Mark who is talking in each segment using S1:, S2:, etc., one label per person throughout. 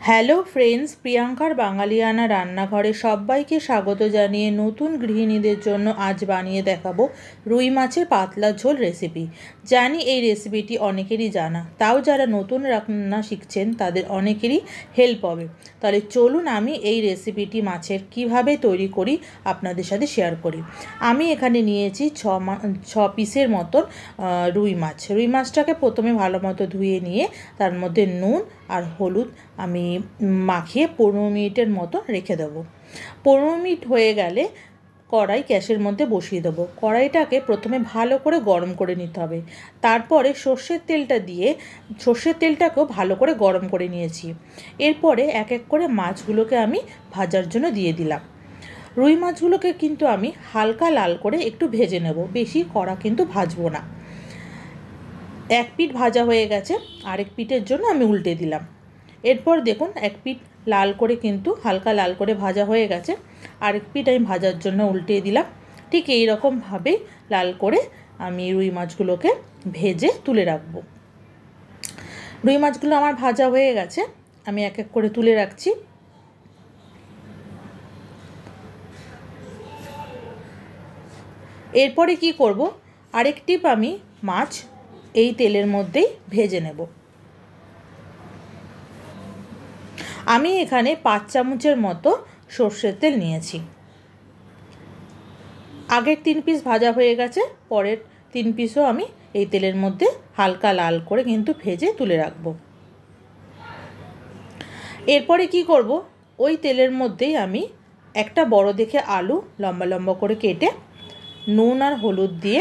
S1: Hello friends, প্রিয়াঙ্কার বাঙালিয়ানা রান্নাঘরে সবাইকে স্বাগত জানিয়ে নতুন গৃহিণীদের জন্য আজ বানিয়ে দেখাবো রুই মাছের পাতলা ঝোল রেসিপি। জানি এই রেসিপিটি অনেকেরই জানা, তাও যারা নতুন রান্না শিখছেন তাদের অনেকেরই হেল্প হবে। তাহলে চলুন আমি এই রেসিপিটি মাছের কিভাবে তৈরি করি আপনাদের সাথে শেয়ার করি। আমি এখানে নিয়েছি ছ পিসের মতন রুই মাছ। রুই মাছটাকে প্রথমে ভালো মতো ধুয়ে নিয়ে তার মধ্যে নুন আর হলুদ আমি মাখিয়ে 15 মিনিটের মতো রেখে দেবো। 15 মিনিট হয়ে গেলে কড়াই গ্যাসের মধ্যে বসিয়ে দেবো। কড়াইটাকে প্রথমে ভালো করে গরম করে নিতে হবে। তারপরে সর্ষের তেলটা দিয়ে সর্ষের তেলটাকেও ভালো করে গরম করে নিয়েছি। এরপরে এক এক করে মাছগুলোকে আমি ভাজার জন্য দিয়ে দিলাম। রুই মাছগুলোকে কিন্তু আমি হালকা লাল করে একটু ভেজে নেব, বেশি কড়া কিন্তু ভাজবো না। এক পিঠ ভাজা হয়ে গেছে, আরেক পিঠের জন্য আমি উল্টে দিলাম। এরপর দেখুন এক পিঠ লাল করে কিন্তু হালকা লাল করে ভাজা হয়ে গেছে, আরেক পিঠ আমি ভাজার জন্য উল্টে দিলাম। ঠিক এই রকমভাবেই লাল করে আমি রুই মাছগুলোকে ভেজে তুলে রাখবো। রুই মাছগুলো আমার ভাজা হয়ে গেছে, আমি এক এক করে তুলে রাখছি। এরপরে কি করব, আরেক টিপ আমি মাছ এই তেলের মধ্যেই ভেজে নেব। আমি এখানে 5 চামচের মতো সর্ষের তেল নিয়েছি। আগের 3 পিস ভাজা হয়ে গেছে, পরের 3 পিসও আমি এই তেলের মধ্যে হালকা লাল করে কিন্তু ভেজে তুলে রাখবো। এরপরে কি করব, ওই তেলের মধ্যেই আমি একটা বড় দেখে আলু লম্বা লম্বা করে কেটে নুন আর হলুদ দিয়ে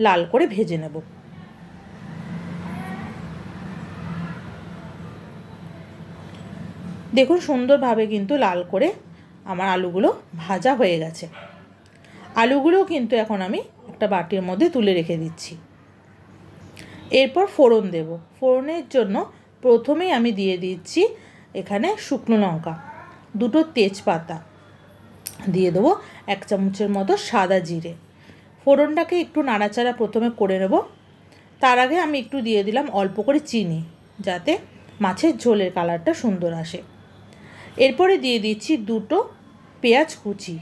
S1: লাল করে ভেজে নেব। দেখুন সুন্দরভাবে কিন্তু লাল করে আমার আলুগুলো ভাজা হয়ে গেছে। আলুগুলোও কিন্তু এখন আমি একটা বাটির মধ্যে তুলে রেখে দিচ্ছি। এরপর ফোড়ন দেব। ফোড়নের জন্য প্রথমেই আমি দিয়ে দিচ্ছি এখানে শুকনো লঙ্কা, 2টো তেজপাতা, দিয়ে দেবো 1 চামচের মতো সাদা জিরে। ফোড়নটাকে একটু নাড়াচাড়া প্রথমে করে নেব। তার আগে আমি একটু দিয়ে দিলাম অল্প করে চিনি, যাতে মাছের ঝোলের কালারটা সুন্দর আসে। এরপরে দিয়ে দিচ্ছি 2টো পেঁয়াজ কুচি।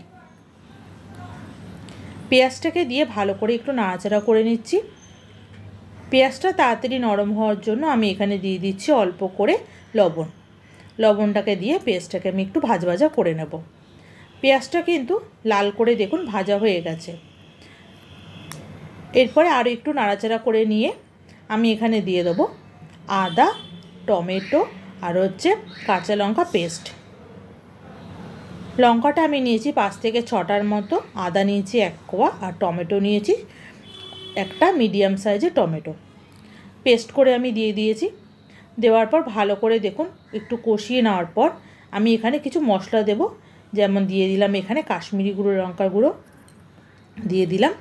S1: পেঁয়াজটাকে দিয়ে ভালো করে একটু নাড়াচাড়া করে নিচ্ছি। পেঁয়াজটা তাড়াতাড়ি নরম হওয়ার জন্য আমি এখানে দিয়ে দিচ্ছি অল্প করে লবণ। লবণটাকে দিয়ে পেঁয়াজটাকে আমি একটু ভাজা করে নেব। পেঁয়াজটা কিন্তু লাল করে দেখুন ভাজা হয়ে গেছে। এরপরে আরও একটু নাড়াচাড়া করে নিয়ে আমি এখানে দিয়ে দেবো আদা, টমেটো আর কাঁচা লঙ্কা পেস্ট। লঙ্কাটা আমি নিয়েছি 5 থেকে 6টার মতো, আদা নিয়েছি 1 কোয়া আর টমেটো নিয়েছি একটা মিডিয়াম সাইজের টমেটো। পেস্ট করে আমি দিয়ে দিয়েছি। দেওয়ার পর ভালো করে দেখুন একটু কষিয়ে নেওয়ার পর আমি এখানে কিছু মশলা দেব। যেমন দিয়ে দিলাম এখানে কাশ্মীরি গুঁড়ো লঙ্কার গুঁড়ো, দিয়ে দিলাম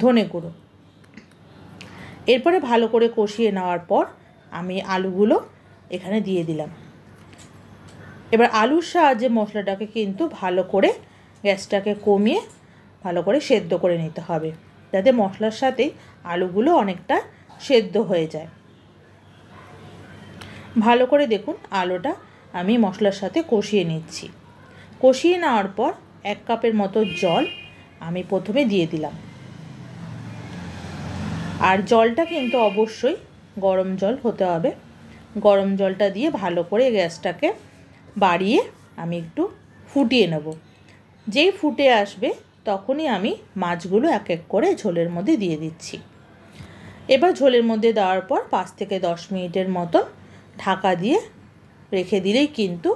S1: ধনে গুঁড়ো। এরপরে ভালো করে কষিয়ে নেওয়ার পর আমি আলুগুলো এখানে দিয়ে দিলাম। এবার আলুর সাহায্যে মশলাটাকে কিন্তু ভালো করে গ্যাসটাকে কমিয়ে ভালো করে সেদ্ধ করে নিতে হবে, যাতে মশলার সাথেই আলুগুলো অনেকটা সেদ্ধ হয়ে যায়। ভালো করে দেখুন আলুটা আমি মশলার সাথে কষিয়ে নিচ্ছি। কষিয়ে নেওয়ার পর 1 কাপের মতো জল আমি প্রথমে দিয়ে দিলাম। আর জলটা কিন্তু অবশ্যই গরম জল হতে হবে। গরম জলটা দিয়ে ভালো করে গ্যাসটাকে বাড়িয়ে আমি একটু ফুটিয়ে নেব। যেই ফুটে আসবে তখনই আমি মাছগুলো এক এক করে ঝোলের মধ্যে দিয়ে দিচ্ছি। এবার ঝোলের মধ্যে দেওয়ার পর 5 থেকে 10 মিনিটের মতো ঢাকা দিয়ে রেখে দিলেই কিন্তু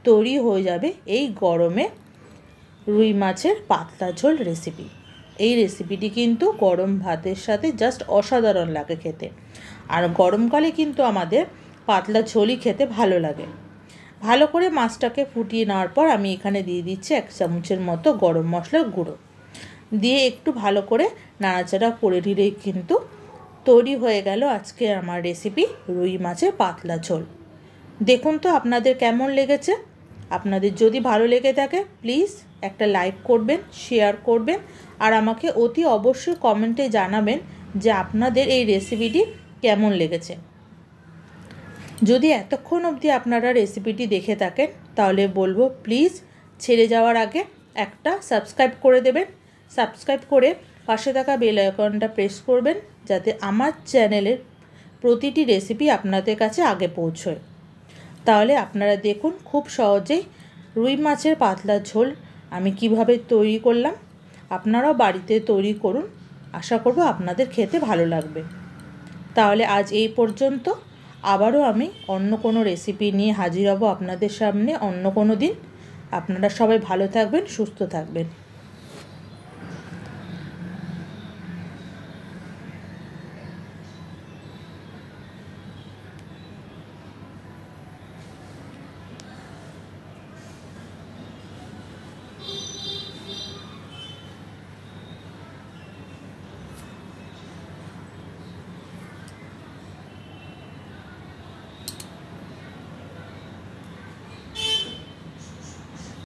S1: তৈরি হয়ে যাবে এই গরমে রুই মাছের পাতলা ঝোল রেসিপি। এই রেসিপিটি কিন্তু গরম ভাতের সাথে জাস্ট অসাধারণ লাগে খেতে। আর গরমকালে কিন্তু আমাদের পাতলা ঝোলই খেতে ভালো লাগে। ভালো করে মাছটাকে ফুটিয়ে নেওয়ার পর আমি এখানে দিয়ে দিচ্ছি 1 চামচের মতো গরম মশলার গুঁড়ো, দিয়ে একটু ভালো করে নাড়াচাড়া করে দিলেই কিন্তু তৈরি হয়ে গেল আজকে আমার রেসিপি রুই মাছের পাতলা ঝোল। দেখুন তো আপনাদের কেমন লেগেছে। আপনাদের যদি ভালো লেগে থাকে প্লিজ একটা লাইক করবেন, শেয়ার করবেন আর আমাকে অতি অবশ্যই কমেন্টে জানাবেন যে আপনাদের এই রেসিপিটি কেমন লেগেছে। যদি এতক্ষণ অবধি আপনারা রেসিপিটি দেখে থাকেন তাহলে বলবো প্লিজ ছেড়ে যাওয়ার আগে একটা সাবস্ক্রাইব করে দেবেন। সাবস্ক্রাইব করে পাশে থাকা বেল আইকনটা প্রেস করবেন যাতে আমার চ্যানেলের প্রতিটি রেসিপি আপনাদের কাছে আগে পৌঁছয়। তাহলে আপনারা দেখুন খুব সহজেই রুই মাছের পাতলা ঝোল আমি কিভাবে তৈরি করলাম। আপনারাও বাড়িতে তৈরি করুন, আশা করব আপনাদের খেতে ভালো লাগবে। তাহলে আজ এই পর্যন্ত, আবারও আমি অন্য কোনো রেসিপি নিয়ে হাজির হব আপনাদের সামনে অন্য কোনো দিন। আপনারা সবাই ভালো থাকবেন, সুস্থ থাকবেন।